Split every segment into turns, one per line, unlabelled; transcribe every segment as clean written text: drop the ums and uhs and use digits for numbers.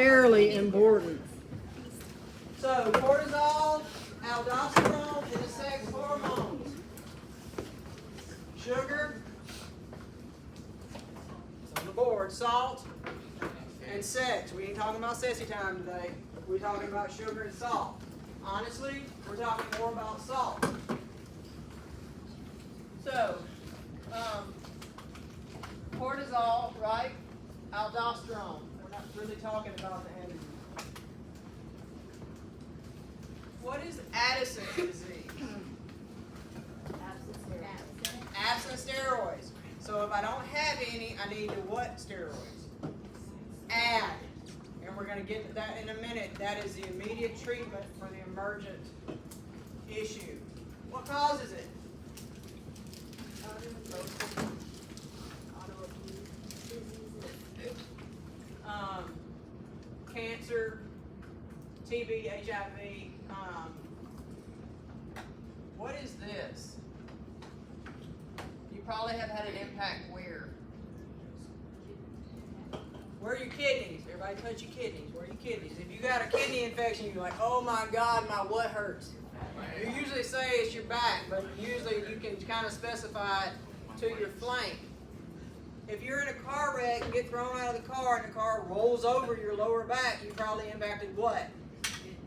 extraordinarily important.
So cortisol, aldosterone, and the sex hormones. Sugar, it's on the board, salt, and sex. We ain't talking about sexy time today. We're talking about sugar and salt. Honestly, we're talking more about salt. So, cortisol, right? Aldosterone. We're not really talking about the energy. What is Addison's disease? Absent steroids. So if I don't have any, I need to what steroids? Add. And we're going to get to that in a minute. That is the immediate treatment for the emergent issue. What causes it? Cancer, TB, HIV. What is this? You probably have had an impact where? Where are your kidneys? Everybody touch your kidneys. Where are your kidneys? If you got a kidney infection, you're like, oh my God, my what hurts? You usually say it's your back, but usually you can kind of specify it to your flank. If you're in a car wreck and get thrown out of the car and the car rolls over your lower back, you probably impacted what?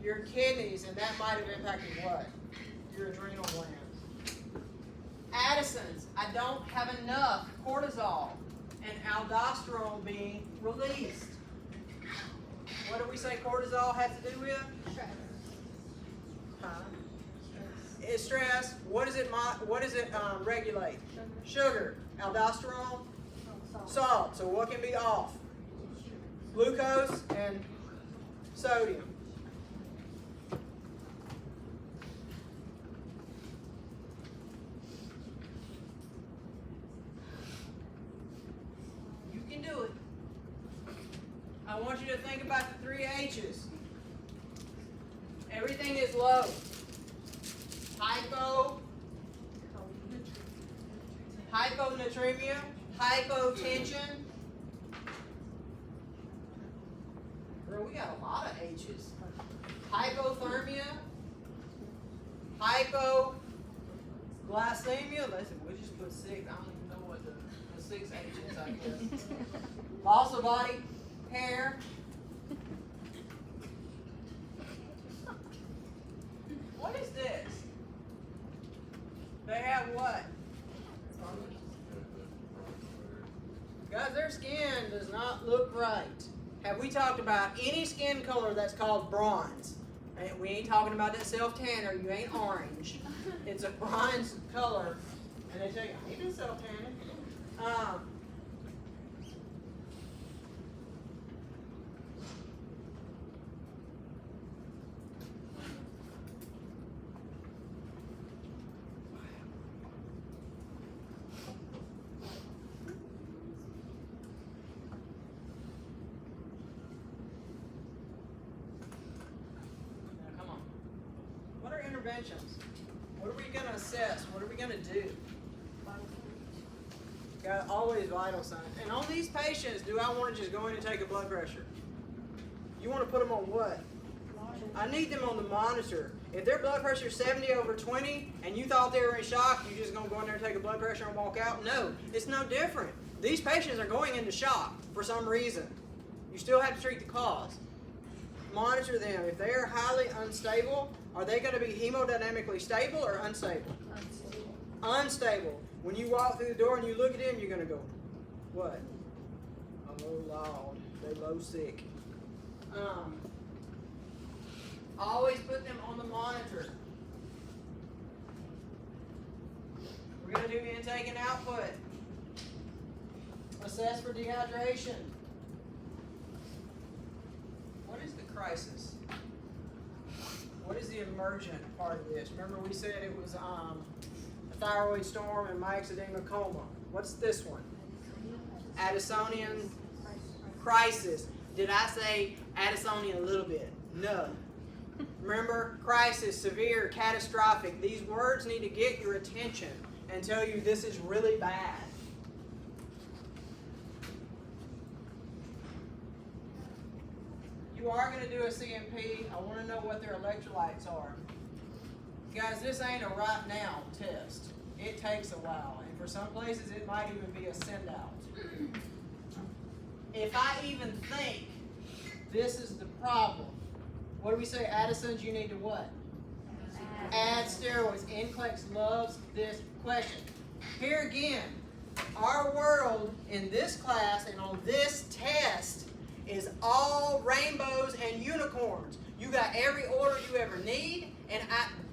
Your kidneys, and that might have impacted what? Your adrenal glands. Addison's, I don't have enough cortisol and aldosterone being released. What do we say cortisol has to do with? It's stress. What does it regulate? Sugar. Aldosterone? Salt. So what can be off? Glucose and sodium. You can do it. I want you to think about the 3 H's. Everything is low. Hyponatremia, hypotension. Girl, we got a lot of H's. Hypothermia, hypoglycemia. Listen, we just put 6. I don't even know what the 6 H's, I guess. Loss of body hair. What is this? They have what? Guys, their skin does not look right. Have we talked about any skin color that's called bronze? And we ain't talking about that self-tanner. You ain't orange. It's a bronze color. And they tell you, I ain't been self-tanning. Interventions. What are we going to assess? What are we going to do? Got always vital signs. And on these patients, do I want to just go in and take a blood pressure? You want to put them on what? I need them on the monitor. If their blood pressure is 70/20 and you thought they were in shock, you just going to go in there and take a blood pressure and walk out? No, it's no different. These patients are going into shock for some reason. You still have to treat the cause. Monitor them. If they are highly unstable, are they going to be hemodynamically stable or unstable? Unstable. When you walk through the door and you look at them, you're going to go, what? Oh, Lord. They low sick. Always put them on the monitor. We're going to do intake and output. Assess for dehydration. What is the crisis? What is the emergent part of this? Remember we said it was a thyroid storm and myxedema coma. What's this one? Addisonian crisis. Did I say Addisonian a little bit? No. Remember, crisis, severe, catastrophic. These words need to get your attention and tell you this is really bad. you are going to do a CMP, I want to know what their electrolytes are. Guys, this ain't a right now test. It takes a while, and for some places it might even be a send out. If I even think this is the problem, what do we say? Addison's, you need to what? Add steroids. NCLEX loves this question. Here again, our world in this class and on this test is all rainbows and unicorns. You got every order you ever need, and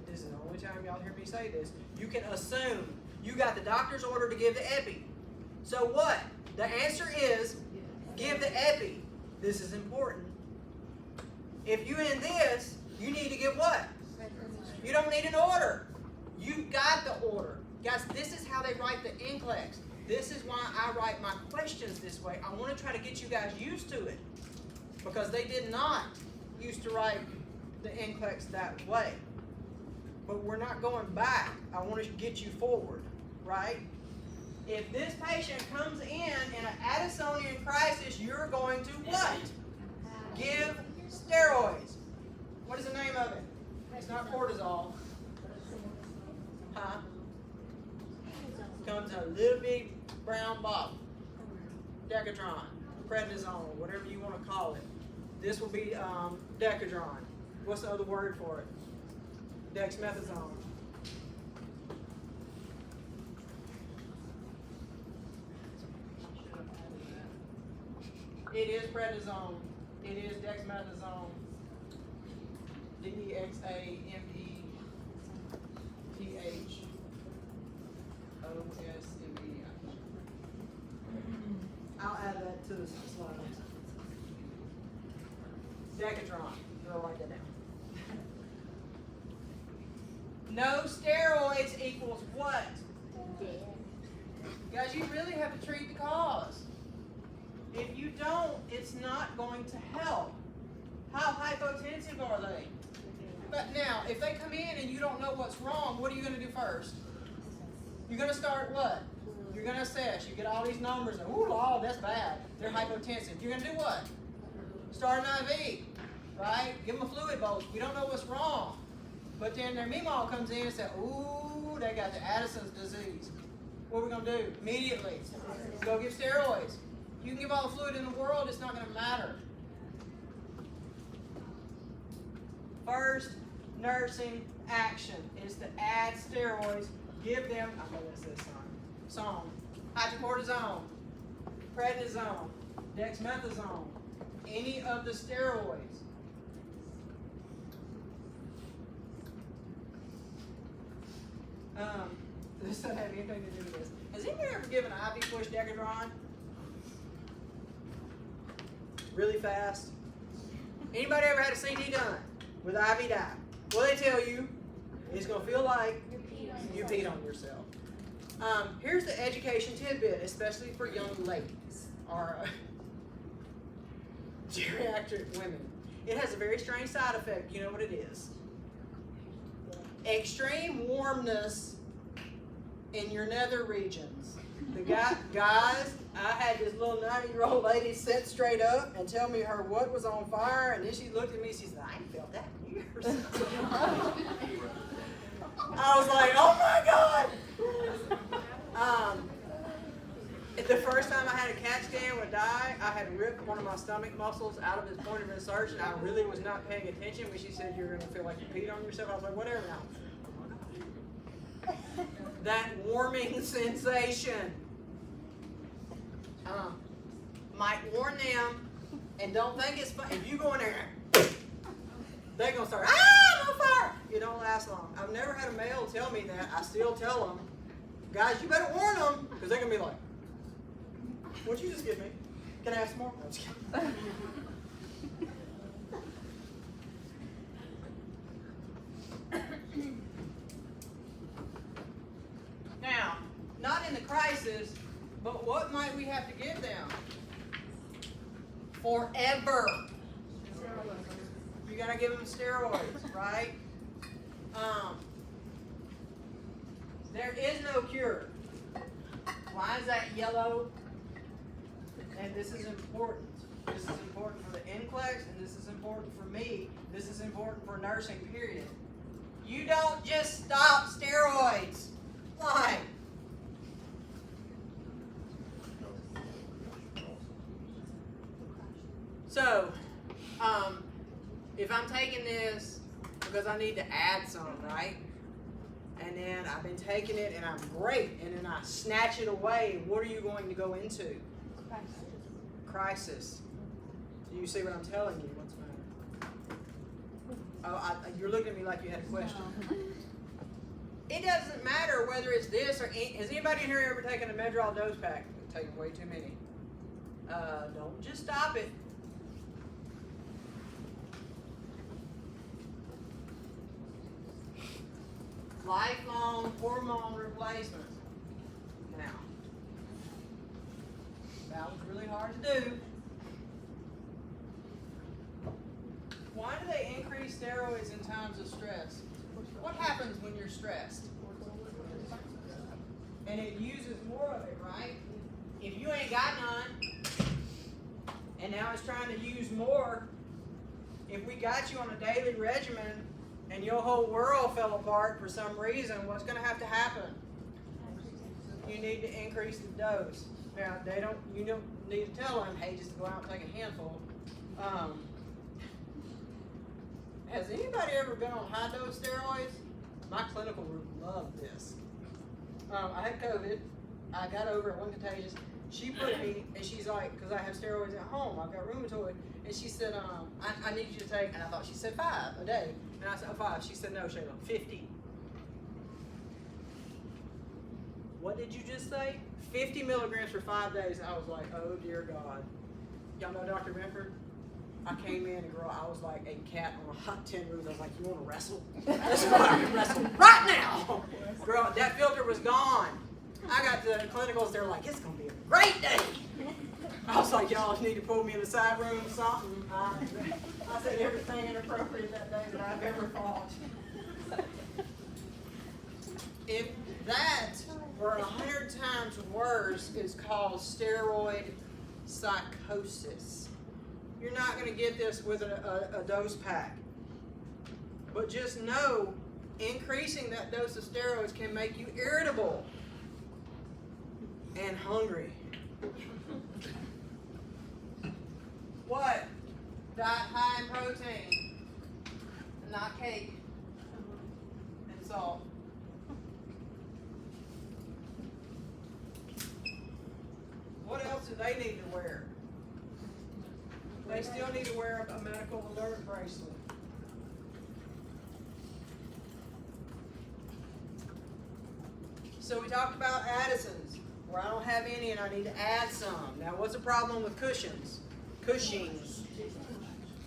this is the only time y'all hear me say this, you can assume you got the doctor's order to give the epi. So what? The answer is give the epi. This is important. If you in this, you need to give what? You don't need an order. You got the order. Guys, this is how they write the NCLEX. This is why I write my questions this way. I want to try to get you guys used to it, because they did not used to write the NCLEX that way. But we're not going back. I want to get you forward, right? If this patient comes in an Addisonian crisis, you're going to what? Give steroids. What is the name of it? It's not cortisol. Huh? Comes in a little bitty brown bottle. Decadron, prednisone, whatever you want to call it. This will be Decadron. What's the other word for it? Dexamethasone. It is prednisone. It is dexamethasone. DEXAMETHOSME. I'll add that to the slides. Decadron. I'll write that down. No steroids equals what? Guys, you really have to treat the cause. If you don't, it's not going to help. How hypotensive are they? But now, if they come in and you don't know what's wrong, what are you going to do first? You're going to start what? You're going to assess. You get all these numbers, and ooh, Lord, that's bad. They're hypotensive. You're going to do what? Start an IV, right? Give them a fluid bolus. We don't know what's wrong. But then their Meemaw comes in and says, ooh, they got the Addison's disease. What are we going to do? Immediately, go give steroids. You can give all the fluid in the world, it's not going to matter. First nursing action is to add steroids. Give them, I know this song, hydrocortisone, prednisone, dexamethasone, any of the steroids. This doesn't have anything to do with this. Has anybody ever given an IV push Decadron? Really fast? Anybody ever had a CT done with IV dye? Well, they tell you it's going to feel like you peed on yourself. Here's the education tidbit, especially for young ladies or geriatric women. It has a very strange side effect. You know what it is? Extreme warmness in your nether regions. The guys, I had this little 90-year-old lady sit straight up and tell me her what was on fire, and then she looked at me and she said, I ain't felt that in years. I was like, oh my God. The first time I had a CAT scan with dye, I had ripped one of my stomach muscles out of its point of insertion. I really was not paying attention when she said you're going to feel like you peed on yourself. I was like, whatever now. That warming sensation might warn them, and don't think it's fun. If you go in there, they're going to start, I'm on fire. It don't last long. I've never had a male tell me that. I still tell them, guys, you better warn them, because they're going to be like, what'd you just give me? Can I have some more? No, I'm just kidding. Now, not in the crisis, but what might we have to give them? Forever. You gotta give them steroids, right? There is no cure. Why is that yellow? And this is important. This is important for the NCLEX, and this is important this is important for nursing, period. You don't just stop steroids. Why? So, if I'm taking this because I need to add some, right? And then I've been taking it and I'm great, and then I snatch it away, what are you going to go into? Crisis. Do you see what I'm telling you? What's the matter? Oh, you're looking at me like you had a question. It doesn't matter whether it's this or has anybody in here ever taken a Medrol dose pack? I've taken way too many. Don't just stop it. Lifelong hormone replacement. Now, that was really hard to do. Why do they increase steroids in times of stress? What happens when you're stressed? And it uses more of it, right? If you ain't got none, and now it's trying to use more, if we got you on a daily regimen and your whole world fell apart for some reason, what's going to have to happen? You need to increase the dose. Now, you don't need to tell them, hey, just go out and take a handful. Has anybody ever been on high-dose steroids? My clinical group loved this. I had COVID. I got over it, wasn't contagious. She put me, and she's like, because I have steroids at home, I've got rheumatoid, and she said, I need you to take, and I thought she said 5 a day. And I said, oh, 5. She said, no, Shayla, 50. What did you just say? 50 milligrams for 5 days. I was like, oh, dear God. Y'all know Dr. Benford? I came in and girl, I was like a cat on a hot tin roof. I was like, you want to wrestle? Let's go out and wrestle right now. Girl, that filter was gone. I got the clinicals, they're like, it's going to be a great day. I was like, y'all need to pull me in the side room or something. I said everything inappropriate that day that I've ever thought. If that were 100 times worse, it's called steroid psychosis. You're not going to get this with a dose pack. But just know, increasing that dose of steroids can make you irritable and hungry. What? Diet high in protein, not cake and salt. What else do they need to wear? They still need to wear a medical alert bracelet. So we talked about Addison's, where I don't have any and I need to add some. Now what's the problem with Cushing's?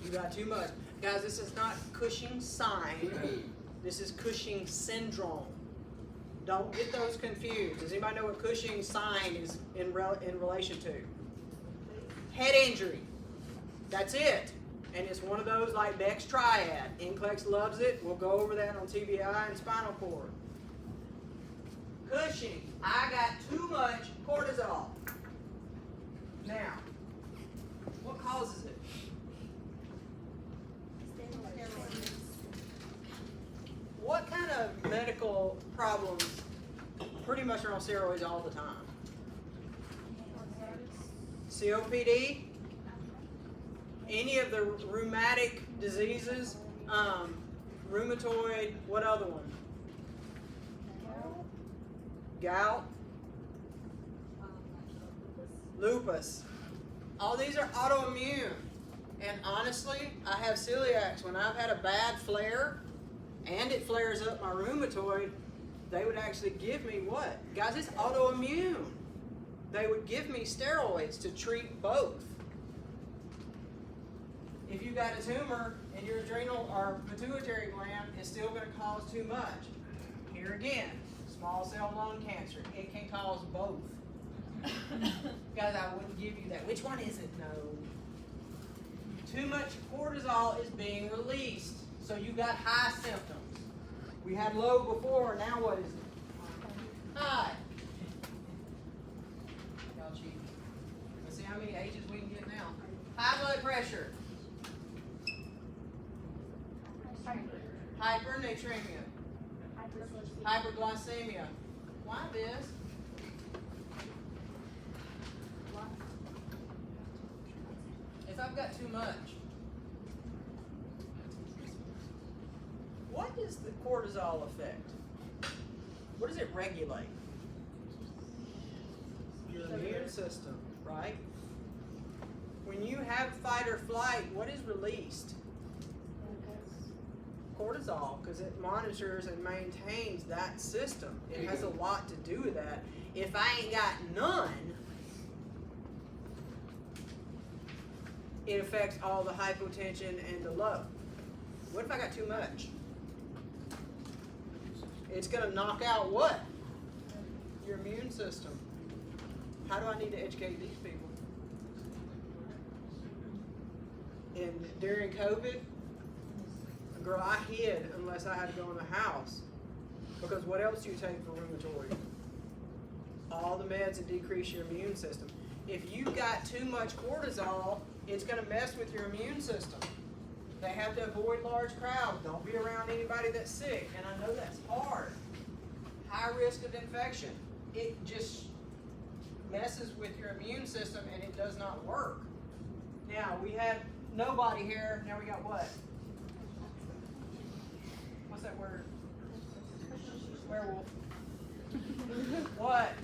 You got too much. Guys, this is not Cushing's sign. This is Cushing syndrome. Don't get those confused. Does anybody know what Cushing's sign is in relation to? Head injury. That's it. And it's one of those like Beck's triad. NCLEX loves it. We'll go over that on TBI and spinal cord. Cushing. I got too much cortisol. Now, what causes it? What kind of medical problems pretty much are on steroids all the time? COPD? Any of the rheumatic diseases? Rheumatoid, what other one? Gout? Lupus. All these are autoimmune. And honestly, I have celiacs. When I've had a bad flare, and it flares up my rheumatoid, they would actually give me what? Guys, it's autoimmune. They would give me steroids to treat both. If you got a tumor in your adrenal or pituitary gland, it's still going to cause too much. Here again, small cell lung cancer, it can cause both. Guys, I wouldn't give you that. Which one is it? No. Too much cortisol is being released. So you got high symptoms. We had low before, now what is it? High. Y'all cheat. Let's see how many H's we can get now. High blood pressure. Hypernatremia. Hyperglycemia. Why this? If I've got too much. What does the cortisol affect? What does it regulate? Your immune system, right? When you have fight or flight, what is released? Cortisol, because it monitors and maintains that system. It has a lot to do with that. If I ain't got none, it affects all the hypotension and the low. What if I got too much? It's going to knock out what? Your immune system. How do I need to educate these people? And during COVID, girl, I hid unless I had to go in the house. Because what else do you take for rheumatoid? All the meds that decrease your immune system. If you've got too much cortisol, it's going to mess with your immune system. They have to avoid large crowds. Don't be around anybody that's sick. And I know that's hard. High risk of infection. It just messes with your immune system and it does not work. Now, we had nobody here. Now we got what? What's that word? Werewolf. What?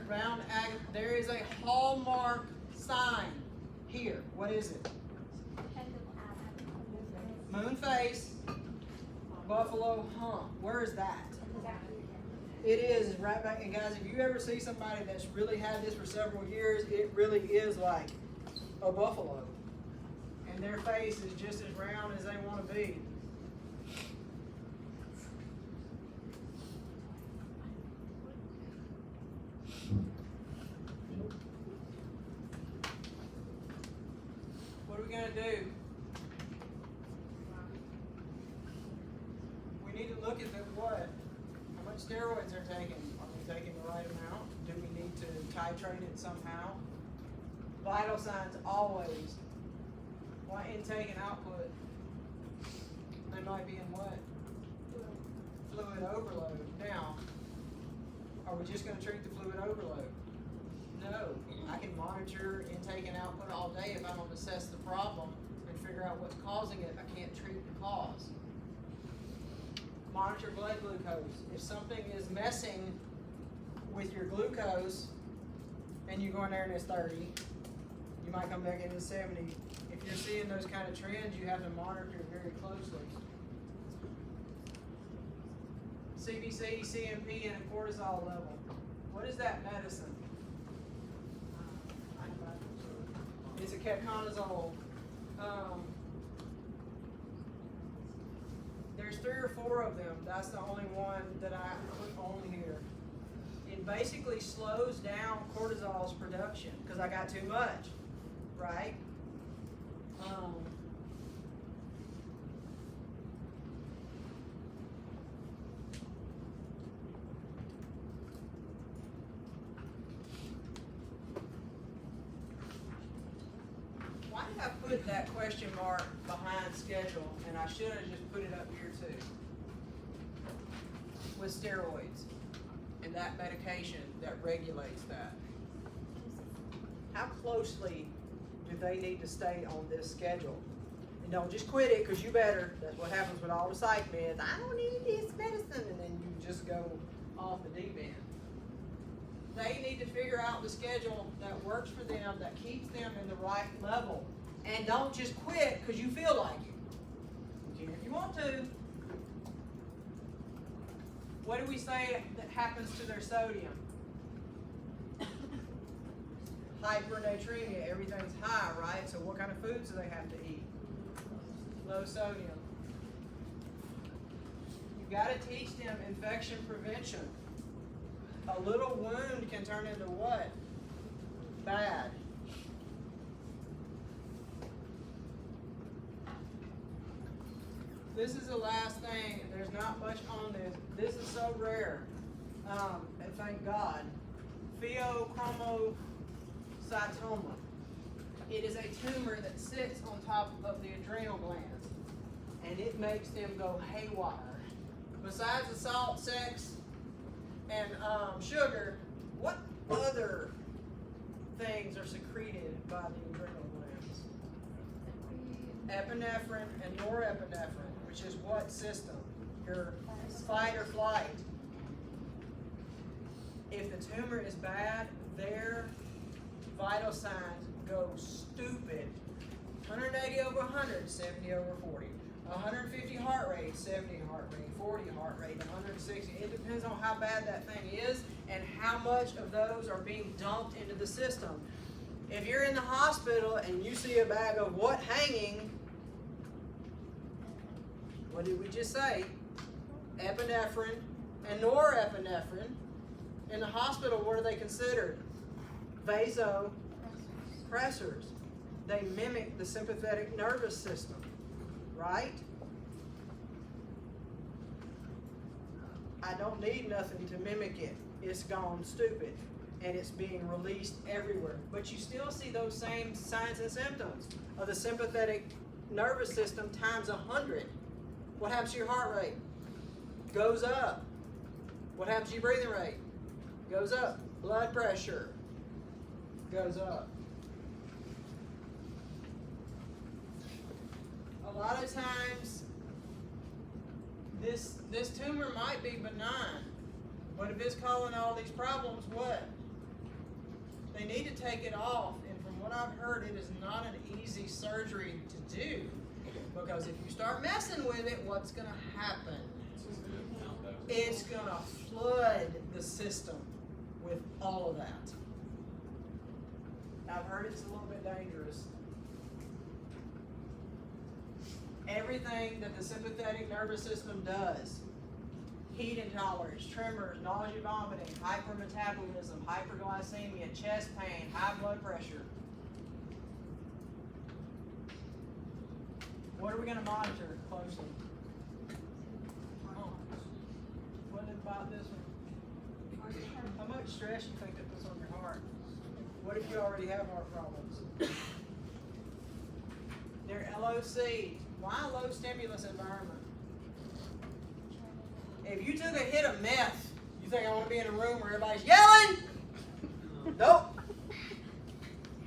Round ag. There is a hallmark sign here. What is it? Moon face, buffalo hump. Where is that? It is right back. And guys, if you ever see somebody that's really had this for several years, it really is like a buffalo. And their face is just as round as they want to be. What are we going to do? We need to look at the what? How much steroids they're taking. Are we taking the right amount? Do we need to titrate it somehow? Vital signs always. Why intake and output? They might be in what? Fluid overload. Now, are we just going to treat the fluid overload? No. I can monitor intake and output all day if I don't assess the problem and figure out what's causing it. I can't treat the cause. Monitor blood glucose. If something is messing with your glucose and you go in there and it's 30, you might come back in at 70. If you're seeing those kind of trends, you have to monitor very closely. CBC, CMP, and a cortisol level. What is that medicine? It's a ketoconazole. There's 3 or 4 of them. That's the only one that I put on here. It basically slows down cortisol's production because I got too much, right? Why did I put that question mark behind schedule, and I should have just put it up here too? With steroids and that medication that regulates that. How closely do they need to stay on this schedule? And don't just quit it because you better. That's what happens with all the psych meds. I don't need this medicine, and then you just go off the deep end. They need to figure out the schedule that works for them, that keeps them in the right level. And don't just quit because you feel like it. You can if you want to. What do we say that happens to their sodium? Hypernatremia, everything's high, right? So what kind of foods do they have to eat? Low sodium. You've got to teach them infection prevention. A little wound can turn into what? Bad. This is the last thing. There's not much on this. This is so rare. And thank God. Pheochromocytoma. It is a tumor that sits on top of the adrenal glands. and it makes them go haywire. Besides the salt, sex, and sugar, what other things are secreted by the adrenal glands? Epinephrine and norepinephrine, which is what system? Your fight or flight. If the tumor is bad, their vital signs go stupid. 180 over 100, 70 over 40. 150 heart rate, 70 heart rate, 40 heart rate, 160. It depends on how bad that thing is and how much of those are being dumped into the system. If you're in the hospital and you see a bag of what hanging, what did we just say? Epinephrine and norepinephrine. In the hospital, what are they considered? Vasopressors. They mimic the sympathetic nervous system, right? I don't need nothing to mimic it. It's gone stupid, and it's being released everywhere. But you still see those same signs and symptoms of the sympathetic nervous system times 100. What happens to your heart rate? Goes up. What happens to your breathing rate? Goes up. Blood pressure goes up. A lot of times, this tumor might be benign, but if it's causing all these problems, what? They need to take it off, and from what I've heard, it is not an easy surgery to do, because if you start messing with it, what's going to happen? It's going to flood the system with all of that. I've heard it's a little bit dangerous. Everything that the sympathetic nervous system does, heat intolerance, tremors, nausea, vomiting, hypermetabolism, hyperglycemia, chest pain, high blood pressure. What are we going to monitor closely? What about this one? How much stress you think that puts on your heart? What if you already have heart problems? Their LOC. Why a low stimulus environment? If you took a hit of meth, you think I want to be in a room where everybody's yelling? Nope.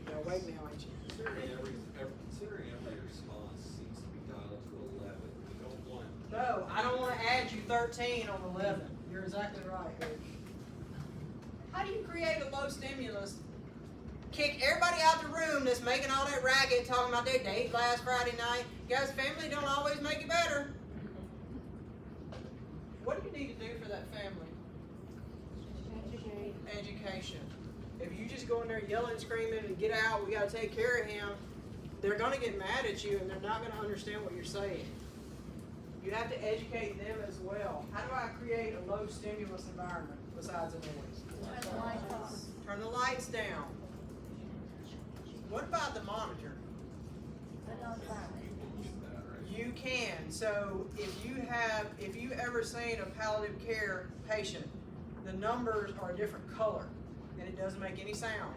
You're awake now, ain't you?
Considering every response seems to be dialed to 11. We don't want.
No, I don't want to add you 13 on 11. You're exactly right, Rich. How do you create a low stimulus? Kick everybody out the room that's making all that racket, talking about their date last Friday night. Guys, family don't always make it better. What do you need to do for that family? Education. If you just go in there yelling, screaming, and get out, we got to take care of him, they're going to get mad at you, and they're not going to understand what you're saying. You have to educate them as well. How do I create a low stimulus environment besides the noise? Turn the lights down. What about the monitor? You can. So if you ever seen a palliative care patient, the numbers are a different color and it doesn't make any sound.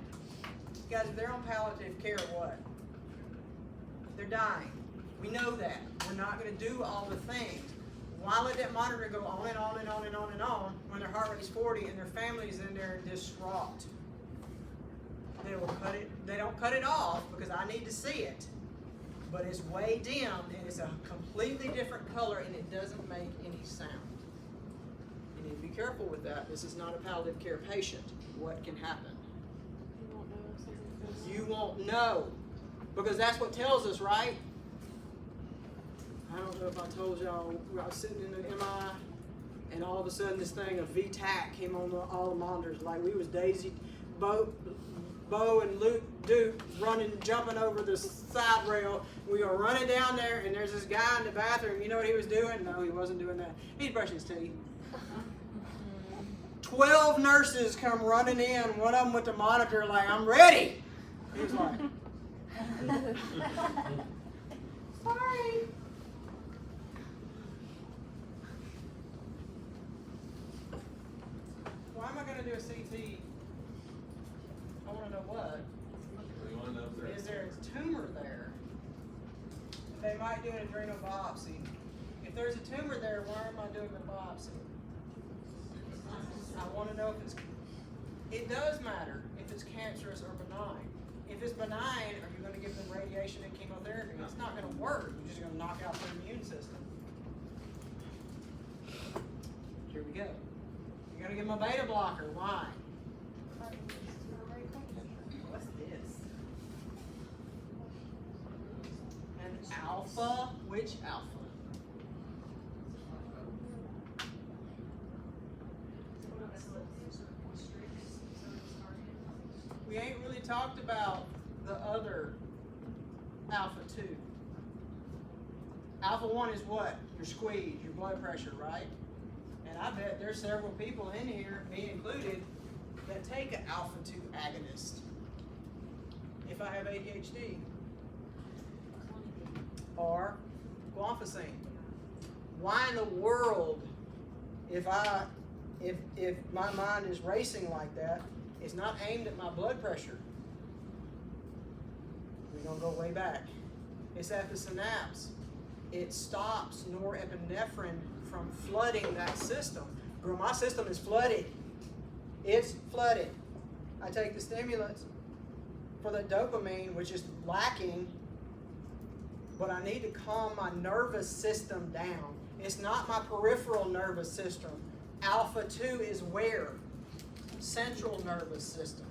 Guys, if they're on palliative care, what? They're dying. We know that. We're not going to do all the things. Why let that monitor go on and on and on and on and on when their heart rate is 40 and their family's in there distraught? They will cut it. They don't cut it off because I need to see it. But it's way dimmed and it's a completely different color and it doesn't make any sound. You need to be careful with that. This is not a palliative care patient. What can happen? You won't know. Because that's what tells us, right? I don't know if I told y'all, I was sitting in an MI and all of a sudden this thing of VTAC came on all the monitors. Like we was Daisy, Bo and Duke running, jumping over the side rail. We were running down there, and there's this guy in the bathroom. You know what he was doing? No, he wasn't doing that. He's brushing his teeth. 12 nurses come running in, one of them with the monitor like, I'm ready. He was like, sorry. Why am I going to do a CT? I want to know what. Is there a tumor there? they might do an adrenal biopsy. If there's a tumor there, why am I doing the biopsy? I want to know if it does matter if it's cancerous or benign. If it's benign, are you going to give them radiation and chemotherapy? It's not going to work. You're just going to knock out their immune system. Here we go. You're going to give them a beta blocker. Why? What's this? An alpha? Which alpha? We ain't really talked about the other alpha 2. Alpha 1 is what? Your squeeze, your blood pressure, right? And I bet there's several people in here, me included, that take an alpha 2 agonist. If I have ADHD. Or guanfacine. Why in the world, if my mind is racing like that, it's not aimed at my blood pressure? We're going to go way back. It's at the synapse. It stops norepinephrine from flooding that system. Girl, my system is flooded. It's flooded. I take the stimulants for the dopamine, which is lacking, but I need to calm my nervous system down. It's not my peripheral nervous system. Alpha 2 is where? Central nervous system.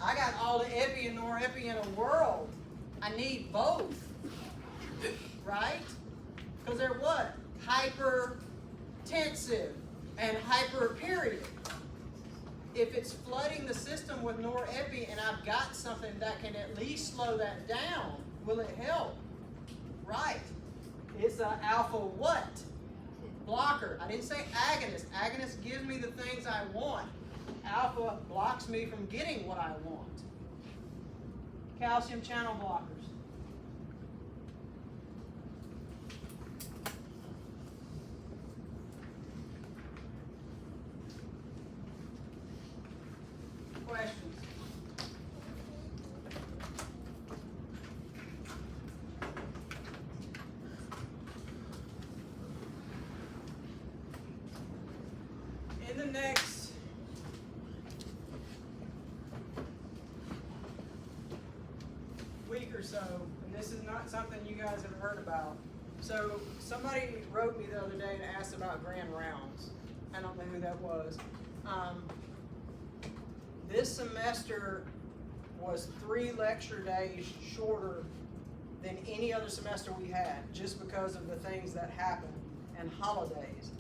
I got all the epi and norepi in the world. I need both. Right? Because they're what? Hypertensive and hyperperiod. If it's flooding the system with norepi and I've got something that can at least slow that down, will it help? Right. It's an alpha what? Blocker. I didn't say agonist. Agonist gives me the things I want. Alpha blocks me from getting what I want. Calcium channel blockers. Questions? In the next week or so, and this is not something you guys have heard about. So somebody wrote me the other day and asked about grand rounds. I don't know who that was. This semester was 3 lecture days shorter than any other semester we had, just because of the things that happened and holidays.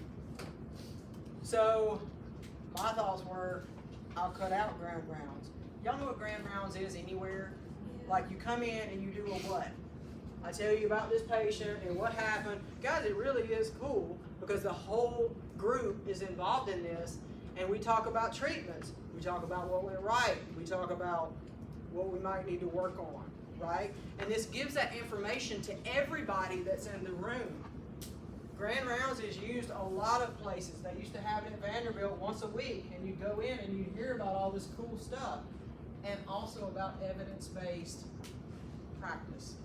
So my thoughts were, I'll cut out grand rounds. Y'all know what grand rounds is anywhere? Like you come in and you do a what? I tell you about this patient and what happened. Guys, it really is cool because the whole group is involved in this, and we talk about treatments. We talk about what went right. We talk about what we might need to work on, right? And this gives that information to everybody that's in the room. Grand rounds is used a lot of places. They used to have it at Vanderbilt once a week, and you go in and you hear about all this cool stuff, and also about evidence-based practice.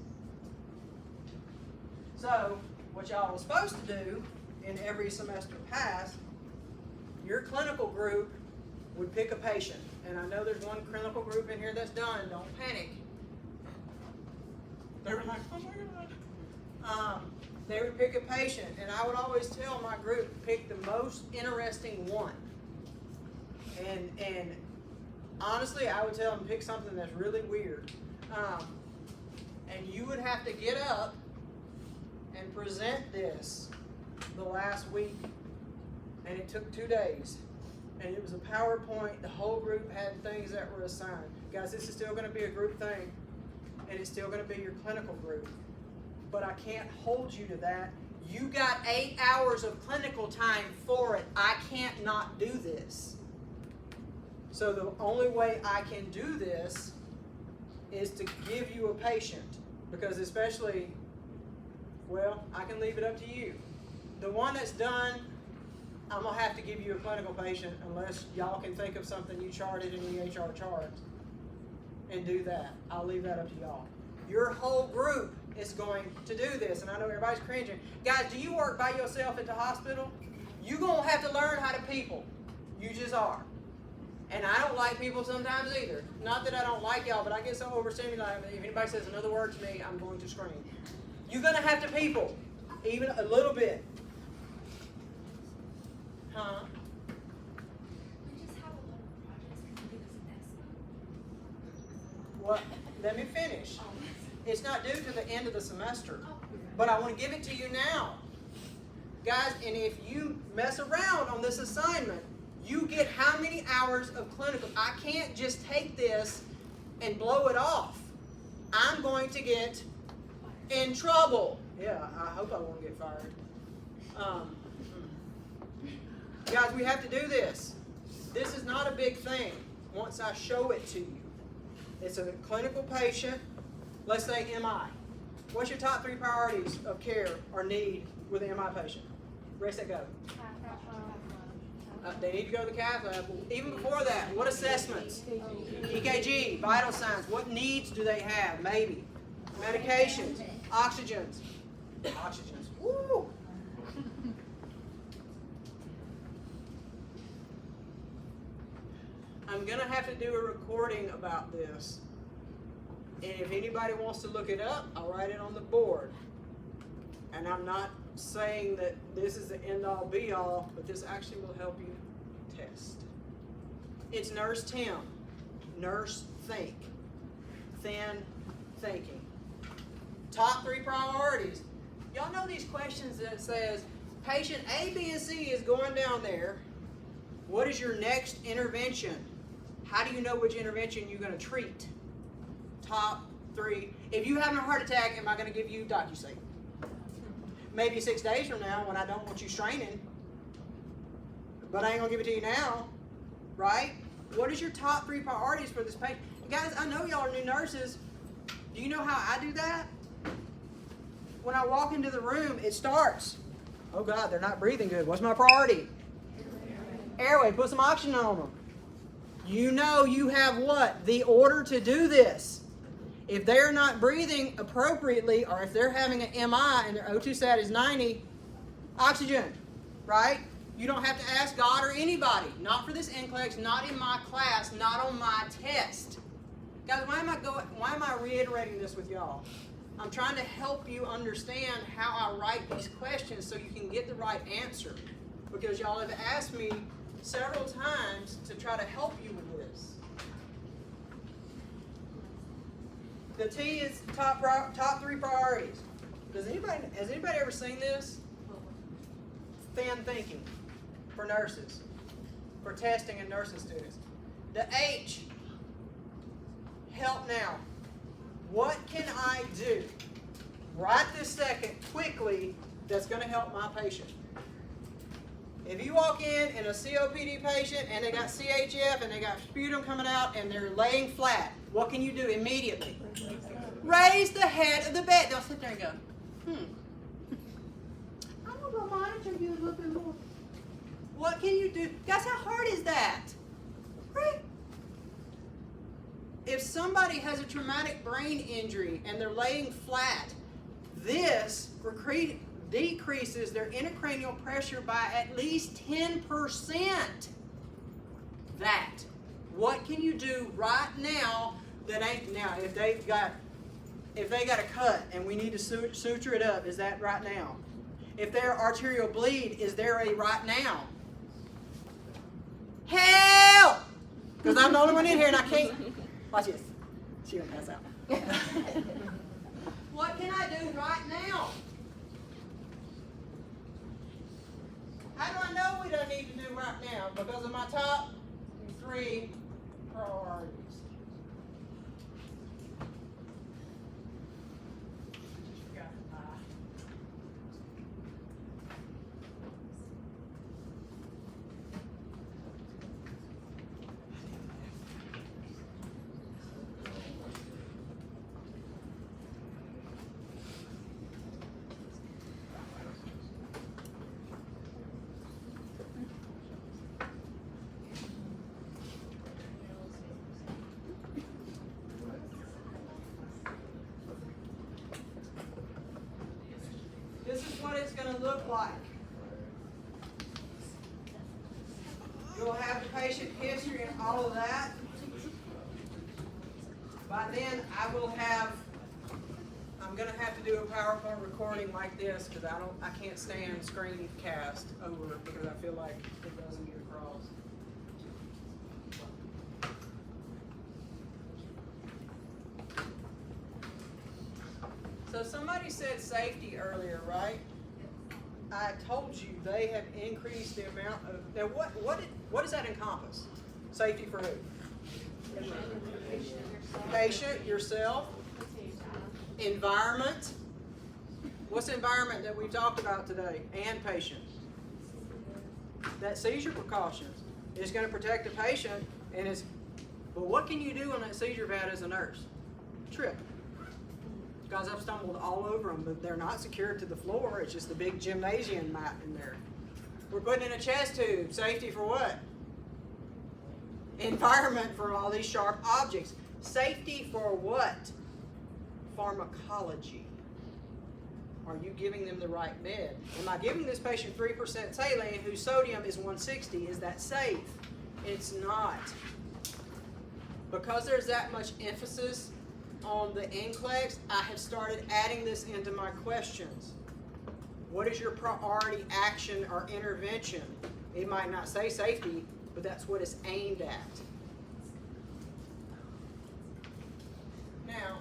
So, what y'all were supposed to do in every semester past, your clinical group would pick a patient. And I know there's one clinical group in here that's done. Don't panic. They were like, oh my God. They would pick a patient, and I would always tell my group, pick the most interesting one. And honestly, I would tell them, pick something that's really weird. And you would have to get up and present this the last week. And it took 2 days. And it was a PowerPoint. The whole group had things that were assigned. Guys, this is still going to be a group thing. And it's still going to be your clinical group. But I can't hold you to that. You got 8 hours of clinical time for it. I can't not do this. So the only way I can do this is to give you a patient. Because especially, well, I can leave it up to you. The one that's done, I'm going to have to give you a clinical patient unless y'all can think of something you charted in the HR charts and do that. I'll leave that up to y'all. Your whole group is going to do this. And I know everybody's cringing. Guys, do you work by yourself at the hospital? You're going to have to learn how to people. You just are. And I don't like people sometimes either. Not that I don't like y'all, but I get so overstimulated. If anybody says another word to me, I'm going to scream. You're going to have to people. Even a little bit. Huh?
We just have a lot of projects coming this next month.
What? Let me finish. It's not due to the end of the semester. But I want to give it to you now. Guys, and if you mess around on this assignment, you get how many hours of clinical? I can't just take this and blow it off. I'm going to get in trouble. Yeah, I hope I won't get fired. Guys, we have to do this. This is not a big thing once I show it to you. It's a clinical patient. Let's say MI. What's your top 3 priorities of care or need with an MI patient? Rest that go. They need to go to the cath lab. Even before that, what assessments? EKG, vital signs. What needs do they have? Maybe. Medications, oxygens. Oxygens. Woo! I'm going to have to do a recording about this. And if anybody wants to look it up, I'll write it on the board. And I'm not saying that this is the end-all be-all, but this actually will help you test. It's Nurse Tim. Nurse Think. Thin thinking. Top 3 priorities. Y'all know these questions that says, patient A, B, and C is going down there. What is your next intervention? How do you know which intervention you're going to treat? Top 3. If you have a heart attack, am I going to give you DocuSafe? Maybe 6 days from now when I don't want you straining. But I ain't going to give it to you now. Right? What is your top 3 priorities for this patient? Guys, I know y'all are new nurses. Do you know how I do that? When I walk into the room, it starts. Oh God, they're not breathing good. What's my priority? Airway. Put some oxygen on them. You know you have what? The order to do this. If they're not breathing appropriately, or if they're having an MI and their O2 sat is 90, oxygen, right? You don't have to ask God or anybody. Not for this NCLEX, not in my class, not on my test. Guys, why am I reiterating this with y'all? I'm trying to help you understand how I write these questions so you can get the right answer. Because y'all have asked me several times to try to help you with this. The T is top 3 priorities. Has anybody ever seen this? Thin thinking for nurses, for testing and nursing students. The H, help now. What can I do right this second, quickly, that's going to help my patient? If you walk in a COPD patient and they got CHF and they got sputum coming out and they're laying flat, what can you do immediately? Raise the head of the bed. Don't sit there and go, I'm going to monitor you a little bit more. What can you do? Guys, how hard is that? Right? If somebody has a traumatic brain injury and they're laying flat, this decreases their intracranial pressure by at least 10%. That. What can you do right now that ain't now? If they got a cut and we need to suture it up, is that right now? If they're arterial bleed, is there a right now? Help! Because I'm the only one in here and I can't. Watch this. She gonna pass out. What can I do right now? How do I know what I need to do right now? Because of my top 3 priorities. what it's going to look like. You'll have the patient history and all of that. By then, I'm going to have to do a PowerPoint recording like this because I can't stand screencast over because I feel like it doesn't get across. So somebody said safety earlier, right? I told you they have increased the amount of. Now, what does that encompass? Safety for who? Patient, yourself, environment. What's the environment that we've talked about today? And patient. That seizure precautions is going to protect the patient, and it's. But what can you do on that seizure pad as a nurse? Trip. Guys, I've stumbled all over them, but they're not secured to the floor. It's just the big gymnasium mat in there. We're putting in a chest tube. Safety for what? Environment for all these sharp objects. Safety for what? Pharmacology. Are you giving them the right med? Am I giving this patient 3% saline whose sodium is 160? Is that safe? It's not. Because there's that much emphasis on the NCLEX, I have started adding this into my questions. What is your priority action or intervention? It might not say safety, but that's what it's aimed at. Now,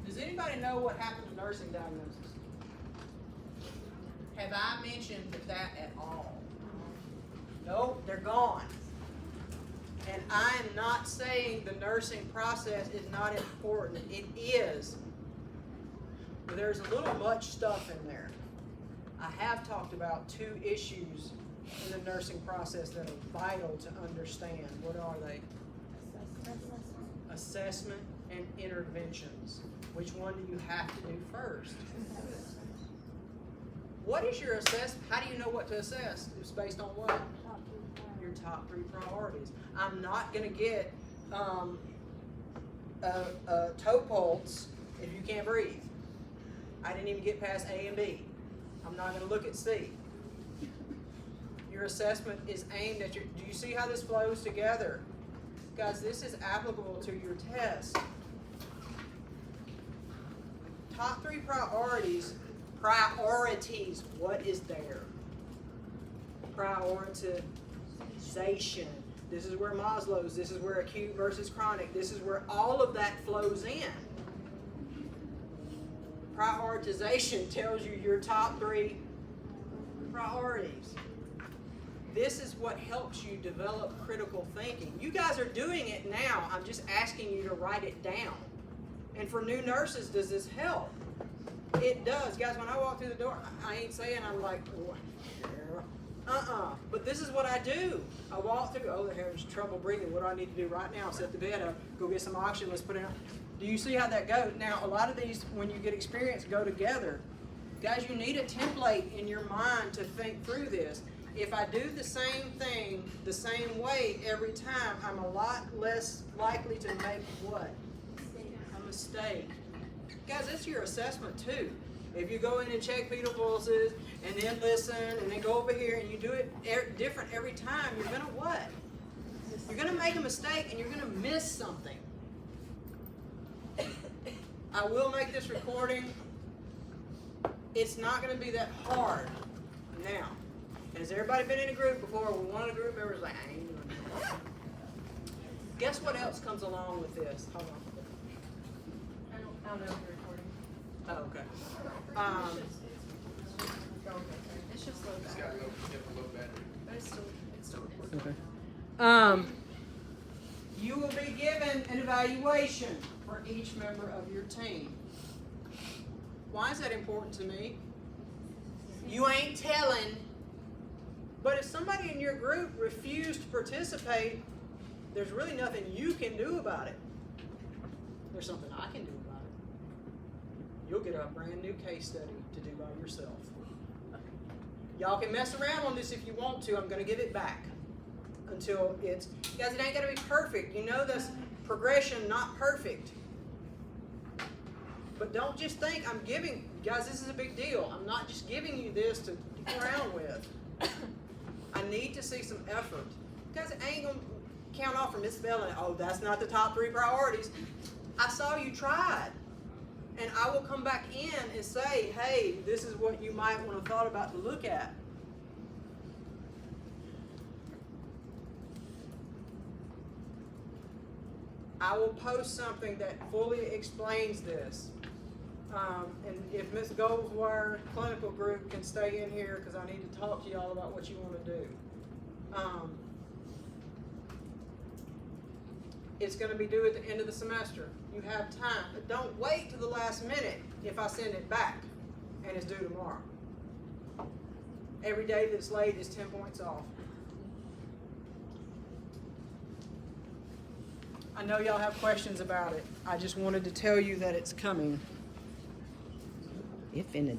does anybody know what happened to nursing diagnosis? Have I mentioned that at all? Nope, they're gone. And I am not saying the nursing process is not important. It is. But there's a little much stuff in there. I have talked about 2 issues in the nursing process that are vital to understand. What are they? Assessment and interventions. Which one do you have to do first? What is your assessment? How do you know what to assess? It's based on what? Your top 3 priorities. I'm not going to get toe pulse if you can't breathe. I didn't even get past A and B. I'm not going to look at C. Your assessment is aimed at your. Do you see how this flows together? Guys, this is applicable to your test. Top 3 priorities. Priorities. What is there? Prioritization. This is where Maslow's, this is where acute versus chronic, this is where all of that flows in. Prioritization tells you your top 3 priorities. This is what helps you develop critical thinking. You guys are doing it now. I'm just asking you to write it down. And for new nurses, does this help? It does. Guys, when I walk through the door, I ain't saying I'm like, but this is what I do. I walk through, oh, they're having trouble breathing. What do I need to do right now? Set the bed up, go get some oxygen, let's put it on. Do you see how that goes? Now, a lot of these, when you get experience, go together. Guys, you need a template in your mind to think through this. If I do the same thing the same way every time, I'm a lot less likely to make what? A mistake. Guys, that's your assessment too. If you go in and check fetal pulses and then listen and then go over here and you do it different every time, you're going to what? You're going to make a mistake and you're going to miss something. I will make this recording. It's not going to be that hard. Now, has everybody been in a group before where one of the group members is like, I ain't doing that? Guess what else comes along with this? Hold on.
I don't know if you're recording.
Oh, okay.
It's just low battery. But it's still recording.
Okay. You will be given an evaluation for each member of your team. Why is that important to me? You ain't telling. But if somebody in your group refused to participate, there's really nothing you can do about it. There's something I can do about it. You'll get a brand new case study to do by yourself. Y'all can mess around on this if you want to. I'm going to give it back until it's... Guys, it ain't going to be perfect. You know this progression, not perfect. But don't just think I'm giving, guys, this is a big deal. I'm not just giving you this to get around with. I need to see some effort. Guys, I ain't gonna count off from Miss Bell, oh, that's not the top 3 priorities. I saw you tried. And I will come back in and say, hey, this is what you might want to thought about to look at. I will post something that fully explains this. And if Ms. Goldwire Clinical Group can stay in here, because I need to talk to y'all about what you want to do. It's going to be due at the end of the semester. You have time, but don't wait to the last minute if I send it back and it's due tomorrow. Every day that's late is 10 points off. I know y'all have questions about it. I just wanted to tell you that it's coming. If in the